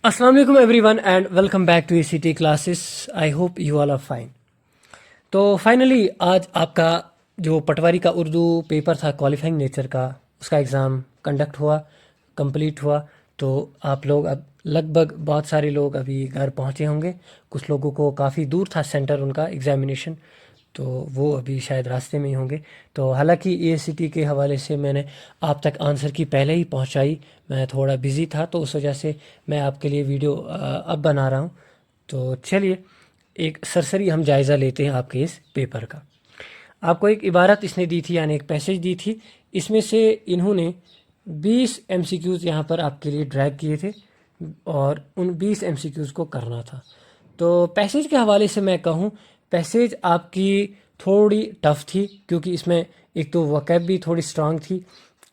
السلام علیکم everyone and welcome back to A C T classes. I hope you all are fine. تو finally آج آپ کا جو پٹواری کا اردو پیپر تھا کوالیفائنگ نیچر کا، اس کا ایگزام کنڈکٹ ہوا، کمپلیٹ ہوا. تو آپ لوگ اب لگ بھگ بہت سارے لوگ ابھی گھر پہنچے ہوں گے. کچھ لوگوں کو کافی دور تھا سینٹر ان کا ایگزامینیشن، تو وہ ابھی شاید راستے میں ہی ہوں گے. تو حالانکہ اے ایس سی ٹی کے حوالے سے میں نے آپ تک آنسر کی پہلے ہی پہنچائی، میں تھوڑا بزی تھا تو اس وجہ سے میں آپ کے لیے ویڈیو اب بنا رہا ہوں. تو چلیے ایک سرسری ہم جائزہ لیتے ہیں آپ کے اس پیپر کا. آپ کو ایک عبارت اس نے دی تھی، یعنی ایک پیسیج دی تھی. اس میں سے انہوں نے 20 ایم سی کیوز یہاں پر آپ کے لیے ڈریگ کیے تھے اور ان 20 ایم سی کیوز کو کرنا تھا. تو پیسیج کے حوالے سے میں کہوں، پیسیج آپ کی تھوڑی ٹف تھی، کیونکہ اس میں ایک تو وکیب بھی تھوڑی اسٹرانگ تھی،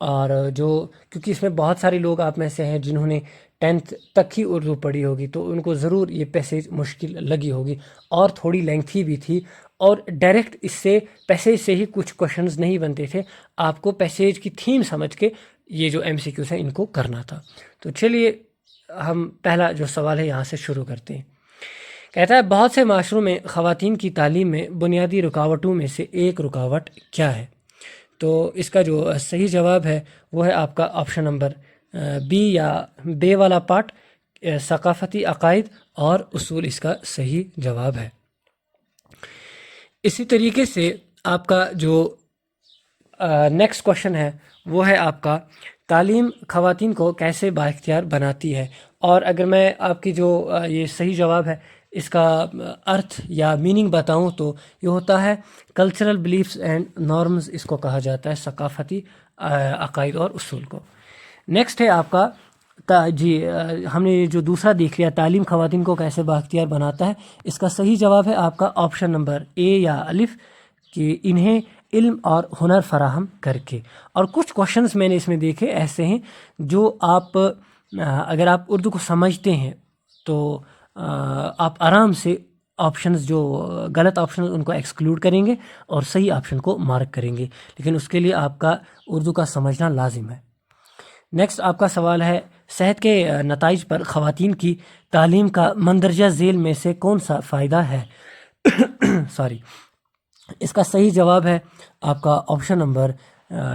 اور کیونکہ اس میں بہت سارے لوگ آپ میں سے ہیں جنہوں نے 10th تک ہی اردو پڑھی ہوگی، تو ان کو ضرور یہ پیسیج مشکل لگی ہوگی، اور تھوڑی لینتھی بھی تھی. اور ڈائریکٹ اس سے پیسیج سے ہی کچھ کوشچنز نہیں بنتے تھے، آپ کو پیسیج کی تھیم سمجھ کے یہ جو ایم سی کیوز ہیں ان کو کرنا تھا. تو چلیے ہم پہلا جو سوال ہے یہاں سے شروع کرتے ہیں. کہتا ہے بہت سے معاشروں میں خواتین کی تعلیم میں بنیادی رکاوٹوں میں سے ایک رکاوٹ کیا ہے؟ تو اس کا جو صحیح جواب ہے وہ ہے آپ کا آپشن نمبر بی یا بے والا پارٹ، ثقافتی عقائد اور اصول اس کا صحیح جواب ہے. اسی طریقے سے آپ کا جو نیکسٹ کوشچن ہے وہ ہے آپ کا تعلیم خواتین کو کیسے بااختیار بناتی ہے؟ اور اگر میں آپ کی جو یہ صحیح جواب ہے اس کا ارتھ یا میننگ بتاؤں تو یہ ہوتا ہے کلچرل بلیفس اینڈ نارمز، اس کو کہا جاتا ہے ثقافتی عقائد اور اصول کو. نیکسٹ ہے آپ کا ہم نے جو دوسرا دیکھ لیا، تعلیم خواتین کو کیسے بااختیار بناتا ہے، اس کا صحیح جواب ہے آپ کا آپشن نمبر اے یا الف، کہ انہیں علم اور ہنر فراہم کر کے. اور کچھ کوشچنس میں نے اس میں دیکھے ایسے ہیں جو آپ اگر آپ اردو کو سمجھتے ہیں تو آپ آرام سے آپشنز جو غلط آپشنز ان کو ایکسکلوڈ کریں گے اور صحیح آپشن کو مارک کریں گے، لیکن اس کے لیے آپ کا اردو کا سمجھنا لازم ہے. نیکسٹ آپ کا سوال ہے صحت کے نتائج پر خواتین کی تعلیم کا مندرجہ ذیل میں سے کون سا فائدہ ہے؟ سوری، اس کا صحیح جواب ہے آپ کا آپشن نمبر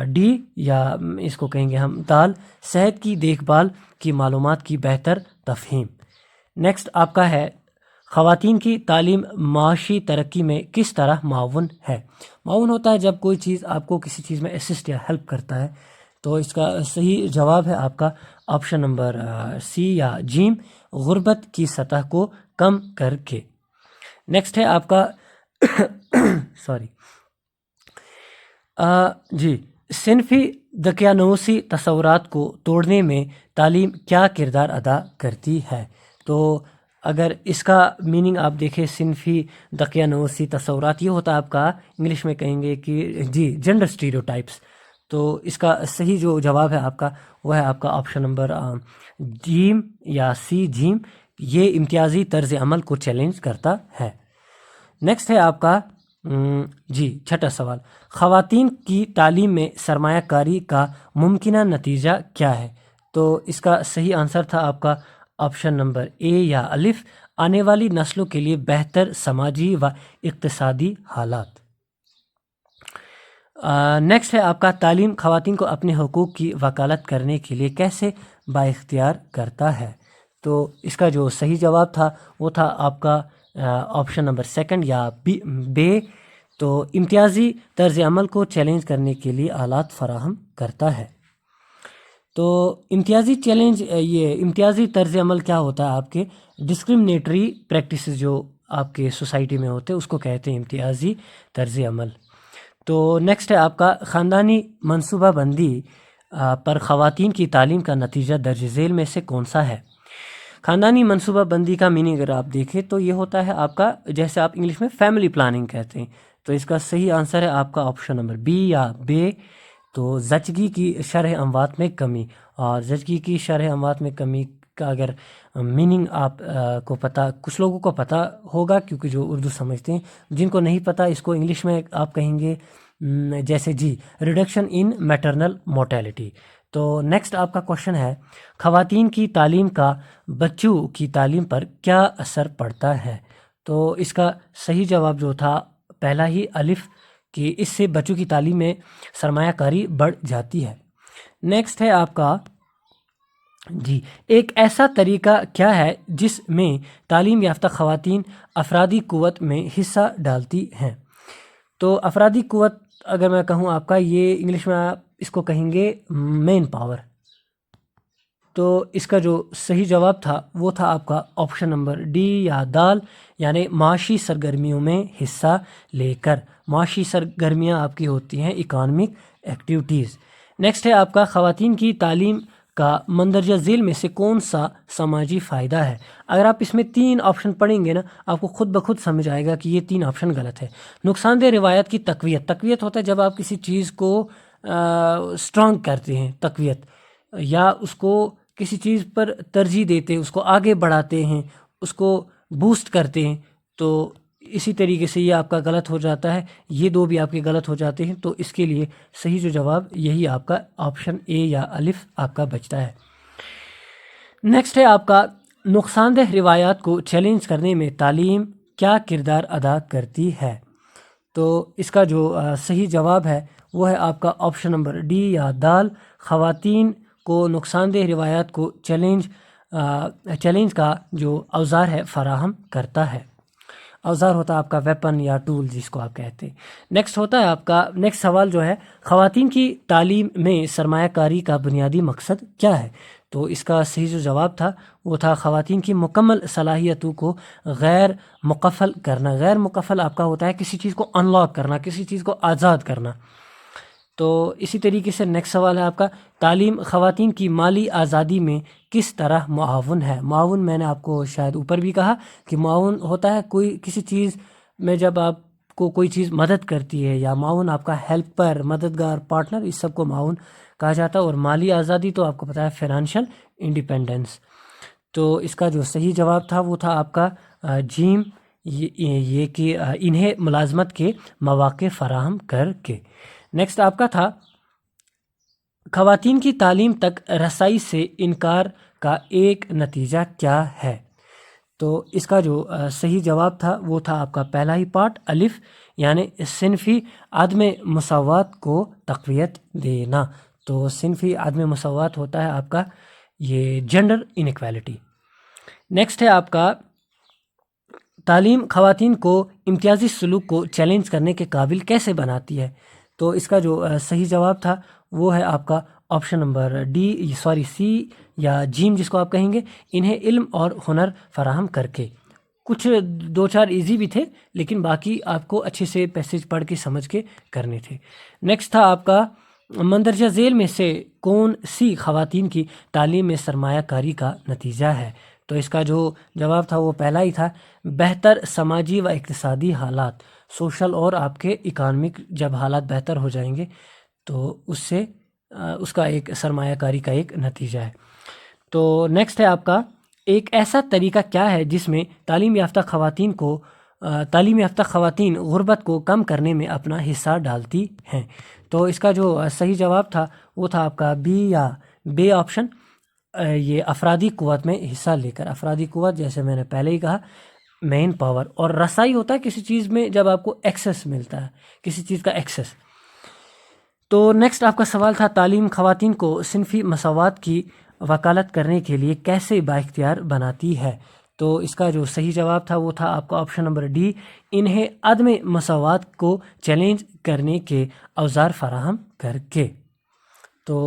ڈی، یا اس کو کہیں گے ہم دال، صحت کی دیکھ بھال کی معلومات کی بہتر تفہیم. نیکسٹ آپ کا ہے خواتین کی تعلیم معاشی ترقی میں کس طرح معاون ہے؟ معاون ہوتا ہے جب کوئی چیز آپ کو کسی چیز میں اسسٹ یا ہیلپ کرتا ہے. تو اس کا صحیح جواب ہے آپ کا آپشن نمبر سی یا جیم، غربت کی سطح کو کم کر کے. نیکسٹ ہے آپ کا سوری جی صنفی دقیانوسی تصورات کو توڑنے میں تعلیم کیا کردار ادا کرتی ہے؟ تو اگر اس کا میننگ آپ دیکھیں، صنفی دقیانوسی تصورات، یہ ہوتا ہے آپ کا انگلش میں کہیں گے کہ جی جینڈر اسٹیریوٹائپس. تو اس کا صحیح جو جواب ہے آپ کا وہ ہے آپ کا آپشن نمبر جیم یا سی جیم، یہ امتیازی طرز عمل کو چیلنج کرتا ہے. نیکسٹ ہے آپ کا جی چھٹا سوال، خواتین کی تعلیم میں سرمایہ کاری کا ممکنہ نتیجہ کیا ہے؟ تو اس کا صحیح آنسر تھا آپ کا آپشن نمبر اے یا الف، آنے والی نسلوں کے لیے بہتر سماجی و اقتصادی حالات. نیکسٹ ہے آپ کا تعلیم خواتین کو اپنے حقوق کی وکالت کرنے کے لیے کیسے بااختیار کرتا ہے؟ تو اس کا جو صحیح جواب تھا وہ تھا آپ کا آپشن نمبر سیکنڈ یا بے، تو امتیازی طرز عمل کو چیلنج کرنے کے لیے آلات فراہم کرتا ہے. تو امتیازی طرز عمل کیا ہوتا ہے؟ آپ کے ڈسکرمنیٹری پریکٹسز جو آپ کے سوسائٹی میں ہوتے ہیں اس کو کہتے ہیں امتیازی طرز عمل. تو نیکسٹ ہے آپ کا خاندانی منصوبہ بندی پر خواتین کی تعلیم کا نتیجہ درج ذیل میں سے کون سا ہے؟ خاندانی منصوبہ بندی کا میننگ اگر آپ دیکھیں تو یہ ہوتا ہے آپ کا، جیسے آپ انگلش میں فیملی پلاننگ کہتے ہیں. تو اس کا صحیح آنسر ہے آپ کا آپشن نمبر بی یا بے، تو زچگی کی شرح اموات میں کمی. اور زچگی کی شرح اموات میں کمی کا اگر میننگ آپ کو پتہ، کچھ لوگوں کو پتہ ہوگا کیونکہ جو اردو سمجھتے ہیں، جن کو نہیں پتہ اس کو انگلش میں آپ کہیں گے جیسے جی ریڈکشن ان میٹرنل مورٹیلٹی. تو نیکسٹ آپ کا کوشچن ہے خواتین کی تعلیم کا بچوں کی تعلیم پر کیا اثر پڑتا ہے؟ تو اس کا صحیح جواب جو تھا پہلا ہی الف، کہ اس سے بچوں کی تعلیم میں سرمایہ کاری بڑھ جاتی ہے۔ نیکسٹ ہے آپ کا جی ایک ایسا طریقہ کیا ہے جس میں تعلیم یافتہ خواتین افرادی قوت میں حصہ ڈالتی ہیں؟ تو افرادی قوت اگر میں کہوں آپ کا، یہ انگلش میں آپ اس کو کہیں گے مین پاور۔ تو اس کا جو صحیح جواب تھا وہ تھا آپ کا آپشن نمبر ڈی یا دال، یعنی معاشی سرگرمیوں میں حصہ لے کر۔ معاشی سرگرمیاں آپ کی ہوتی ہیں اکانومک ایکٹیویٹیز۔ نیکسٹ ہے آپ کا خواتین کی تعلیم کا مندرجہ ذیل میں سے کون سا سماجی فائدہ ہے؟ اگر آپ اس میں 3 آپشن پڑھیں گے نا، آپ کو خود بخود سمجھ آئے گا کہ یہ 3 آپشن غلط ہے۔ نقصان دہ روایت کی تقویت، تقویت ہوتا ہے جب آپ کسی چیز کو اسٹرانگ کرتے ہیں، تقویت، یا اس کو کسی چیز پر ترجیح دیتے ہیں، اس کو آگے بڑھاتے ہیں، اس کو بوسٹ کرتے ہیں، تو اسی طریقے سے یہ آپ کا غلط ہو جاتا ہے۔ یہ 2 بھی آپ کے غلط ہو جاتے ہیں، تو اس کے لیے صحیح جو جواب یہی آپ کا آپشن اے یا الف آپ کا بچتا ہے۔ نیکسٹ ہے آپ کا نقصان دہ روایات کو چیلنج کرنے میں تعلیم کیا کردار ادا کرتی ہے؟ تو اس کا جو صحیح جواب ہے وہ ہے آپ کا آپشن نمبر ڈی یا دال، خواتین کو نقصان دہ روایات کو چیلنج کا جو اوزار ہے فراہم کرتا ہے۔ اوزار ہوتا ہے آپ کا ویپن یا ٹول جس کو آپ کہتے ہیں۔ نیکسٹ ہوتا ہے آپ کا نیکسٹ سوال جو ہے خواتین کی تعلیم میں سرمایہ کاری کا بنیادی مقصد کیا ہے؟ تو اس کا صحیح جو جواب تھا وہ تھا خواتین کی مکمل صلاحیتوں کو غیر مکفل کرنا۔ غیر مکفل آپ کا ہوتا ہے کسی چیز کو انلاک کرنا، کسی چیز کو آزاد کرنا۔ تو اسی طریقے سے نیکسٹ سوال ہے آپ کا تعلیم خواتین کی مالی آزادی میں کس طرح معاون ہے؟ معاون میں نے آپ کو شاید اوپر بھی کہا کہ معاون ہوتا ہے کوئی کسی چیز میں جب آپ کو کوئی چیز مدد کرتی ہے، یا معاون آپ کا ہیلپر، مددگار، پارٹنر، اس سب کو معاون کہا جاتا ہے۔ اور مالی آزادی تو آپ کو پتہ ہے فائنینشیل انڈیپینڈنس۔ تو اس کا جو صحیح جواب تھا وہ تھا آپ کا جیم، یہ کہ انہیں ملازمت کے مواقع فراہم کر کے۔ نیکسٹ آپ کا تھا خواتین کی تعلیم تک رسائی سے انکار کا ایک نتیجہ کیا ہے؟ تو اس کا جو صحیح جواب تھا وہ تھا آپ کا پہلا ہی پارٹ الف، یعنی صنفی عدم مساوات کو تقویت دینا۔ تو صنفی عدم مساوات ہوتا ہے آپ کا یہ جینڈر انیکویلٹی۔ نیکسٹ ہے آپ کا تعلیم خواتین کو امتیازی سلوک کو چیلنج کرنے کے قابل کیسے بناتی ہے؟ تو اس کا جو صحیح جواب تھا وہ ہے آپ کا آپشن نمبر سی یا جیم جس کو آپ کہیں گے، انہیں علم اور ہنر فراہم کر کے۔ کچھ 2-4 ایزی بھی تھے لیکن باقی آپ کو اچھے سے پیسج پڑھ کے سمجھ کے کرنے تھے۔ نیکسٹ تھا آپ کا مندرجہ ذیل میں سے کون سی خواتین کی تعلیم میں سرمایہ کاری کا نتیجہ ہے؟ تو اس کا جو جواب تھا وہ پہلا ہی تھا بہتر سماجی و اقتصادی حالات۔ سوشل اور آپ کے اکانومک جب حالات بہتر ہو جائیں گے تو اس سے اس کا ایک سرمایہ کاری کا ایک نتیجہ ہے۔ تو نیکسٹ ہے آپ کا ایک ایسا طریقہ کیا ہے جس میں تعلیم یافتہ خواتین غربت کو کم کرنے میں اپنا حصہ ڈالتی ہیں؟ تو اس کا جو صحیح جواب تھا وہ تھا آپ کا بی یا بے آپشن، یہ افرادی قوت میں حصہ لے کر۔ افرادی قوت جیسے میں نے پہلے ہی کہا مین پاور، اور رسائی ہوتا ہے کسی چیز میں جب آپ کو ایکسیس ملتا ہے، کسی چیز کا ایکسیس۔ تو نیکسٹ آپ کا سوال تھا تعلیم خواتین کو صنفی مساوات کی وکالت کرنے کے لیے کیسے بااختیار بناتی ہے؟ تو اس کا جو صحیح جواب تھا وہ تھا آپ کا آپشن نمبر ڈی، انہیں عدم مساوات کو چیلنج کرنے کے اوزار فراہم کر کے۔ تو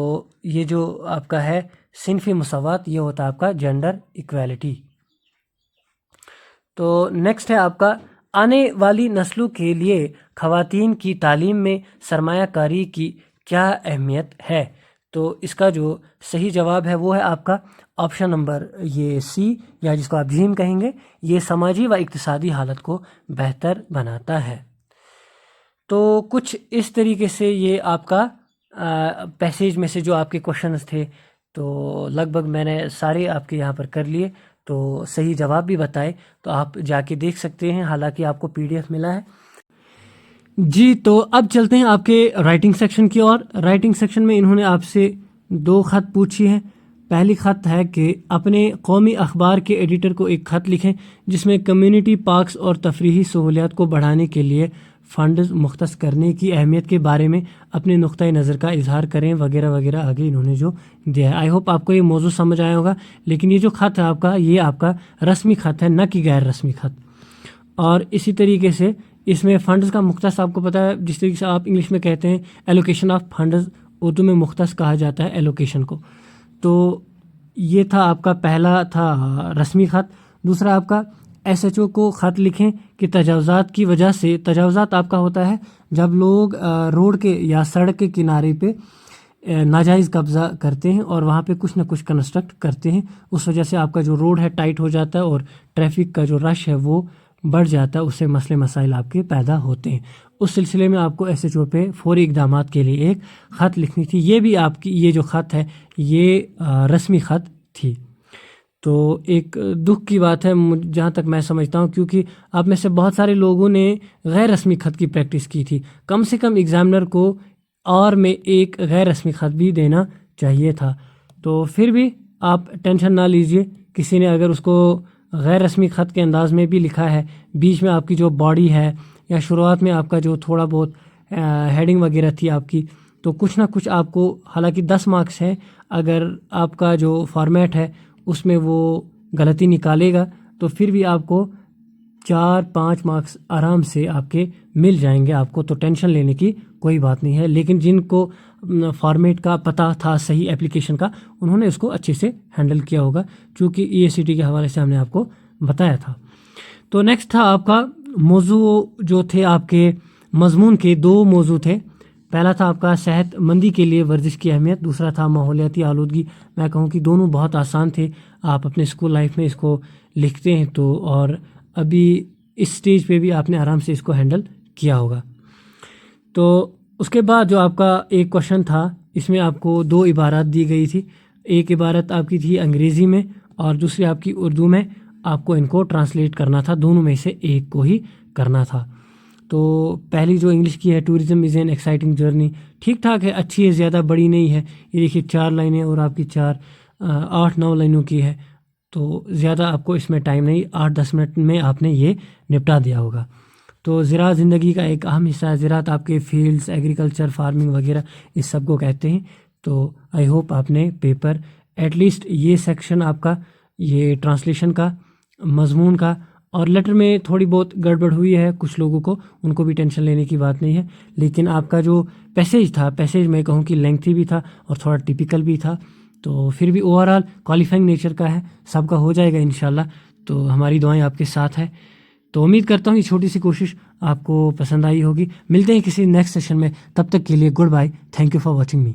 یہ جو آپ کا ہے صنفی مساوات، یہ ہوتا ہے آپ کا جینڈر ایکویلٹی۔ تو نیکسٹ ہے آپ کا آنے والی نسلوں کے لیے خواتین کی تعلیم میں سرمایہ کاری کی کیا اہمیت ہے؟ تو اس کا جو صحیح جواب ہے وہ ہے آپ کا آپشن نمبر یہ سی یا جس کو آپ جیم کہیں گے، یہ سماجی و اقتصادی حالت کو بہتر بناتا ہے۔ تو کچھ اس طریقے سے یہ آپ کا پیسیج میں سے جو آپ کے کوشچنز تھے تو لگ بھگ میں نے سارے آپ کے یہاں پر کر لیے، تو صحیح جواب بھی بتائے، تو آپ جا کے دیکھ سکتے ہیں، حالانکہ آپ کو PDF ملا ہے۔ جی تو اب چلتے ہیں آپ کے رائٹنگ سیکشن کی اور۔ رائٹنگ سیکشن میں انہوں نے آپ سے دو خط پوچھی ہیں. پہلی خط ہے کہ اپنے قومی اخبار کے ایڈیٹر کو ایک خط لکھیں جس میں کمیونٹی پارکس اور تفریحی سہولیات کو بڑھانے کے لیے فنڈز مختص کرنے کی اہمیت کے بارے میں اپنے نقطۂ نظر کا اظہار کریں وغیرہ وغیرہ. آگے انہوں نے جو دیا ہے. آئی ہوپ آپ کو یہ موضوع سمجھ آیا ہوگا. لیکن یہ جو خط ہے آپ کا، یہ آپ کا رسمی خط ہے، نہ کہ غیر رسمی خط. اور اسی طریقے سے اس میں فنڈز کا مختص آپ کو پتہ ہے، جس طریقے سے آپ انگلش میں کہتے ہیں ایلوکیشن آف فنڈز، اردو میں مختص کہا جاتا ہے ایلوکیشن کو. تو یہ تھا آپ کا پہلا تھا رسمی خط. دوسرا آپ کا ایس ایچ او کو خط لکھیں کہ تجاوزات کی وجہ سے، تجاوزات آپ کا ہوتا ہے جب لوگ روڈ کے یا سڑک کے کنارے پہ ناجائز قبضہ کرتے ہیں اور وہاں پہ کچھ نہ کچھ کنسٹرکٹ کرتے ہیں. اس وجہ سے آپ کا جو روڈ ہے ٹائٹ ہو جاتا ہے اور ٹریفک کا جو رش ہے وہ بڑھ جاتا ہے. اس سے مسئلے مسائل آپ کے پیدا ہوتے ہیں. اس سلسلے میں آپ کو ایس ایچ او پہ فوری اقدامات کے لیے ایک خط لکھنی تھی. یہ بھی آپ کی یہ جو خط ہے یہ رسمی خط تھی. تو ایک دکھ کی بات ہے جہاں تک میں سمجھتا ہوں، کیونکہ آپ میں سے بہت سارے لوگوں نے غیر رسمی خط کی پریکٹس کی تھی. کم سے کم ایگزامنر کو اور میں ایک غیر رسمی خط بھی دینا چاہیے تھا. تو پھر بھی آپ ٹینشن نہ لیجئے. کسی نے اگر اس کو غیر رسمی خط کے انداز میں بھی لکھا ہے، بیچ میں آپ کی جو باڈی ہے یا شروعات میں آپ کا جو تھوڑا بہت ہیڈنگ وغیرہ تھی آپ کی، تو کچھ نہ کچھ آپ کو، حالانکہ 10 مارکس ہیں، اگر آپ کا جو فارمیٹ ہے اس میں وہ غلطی نکالے گا تو پھر بھی آپ کو 4-5 مارکس آرام سے آپ کے مل جائیں گے آپ کو. تو ٹینشن لینے کی کوئی بات نہیں ہے. لیکن جن کو فارمیٹ کا پتہ تھا صحیح ایپلیکیشن کا، انہوں نے اس کو اچھے سے ہینڈل کیا ہوگا، چونکہ ای ایس سی ٹی کے حوالے سے ہم نے آپ کو بتایا تھا. تو نیکسٹ تھا آپ کا موضوع، جو تھے آپ کے مضمون کے 2 موضوع تھے. پہلا تھا آپ کا صحت مندی کے لیے ورزش کی اہمیت، دوسرا تھا ماحولیاتی آلودگی. میں کہوں کہ دونوں بہت آسان تھے. آپ اپنے اسکول لائف میں اس کو لکھتے ہیں تو، اور ابھی اس سٹیج پہ بھی آپ نے آرام سے اس کو ہینڈل کیا ہوگا. تو اس کے بعد جو آپ کا ایک کوشچن تھا، اس میں آپ کو 2 عبارات دی گئی تھی. ایک عبارت آپ کی تھی انگریزی میں اور دوسری آپ کی اردو میں. آپ کو ان کو ٹرانسلیٹ کرنا تھا، دونوں میں سے ایک کو ہی کرنا تھا. تو پہلی جو انگلش کی ہے، tourism is an exciting journey, ٹھیک ٹھاک ہے، اچھی ہے، زیادہ بڑی نہیں ہے. یہ دیکھیے 4 لائنیں اور آپ کی 8-9 لائنوں کی ہے. تو زیادہ آپ کو اس میں ٹائم نہیں، 8-10 منٹ میں آپ نے یہ نپٹا دیا ہوگا. تو زراعت زندگی کا ایک اہم حصہ ہے. زراعت آپ کے فیلڈز، ایگریکلچر، فارمنگ وغیرہ اس سب کو کہتے ہیں. تو آئی ہوپ آپ نے پیپر ایٹ لیسٹ یہ سیکشن آپ کا، یہ ٹرانسلیشن کا، مضمون کا، اور لیٹر میں تھوڑی بہت گڑبڑ ہوئی ہے کچھ لوگوں کو، ان کو بھی ٹینشن لینے کی بات نہیں ہے. لیکن آپ کا جو پیسیج تھا، پیسیج میں کہوں کہ لینگتھی بھی تھا اور تھوڑا ٹیپیکل بھی تھا. تو پھر بھی اوور آل کوالیفائنگ نیچر کا ہے، سب کا ہو جائے گا انشاءاللہ. تو ہماری دعائیں آپ کے ساتھ ہیں. تو امید کرتا ہوں یہ چھوٹی سی کوشش آپ کو پسند آئی ہوگی. ملتے ہیں کسی نیکسٹ سیشن میں، تب تک کے لیے good by. Thank you for watching me.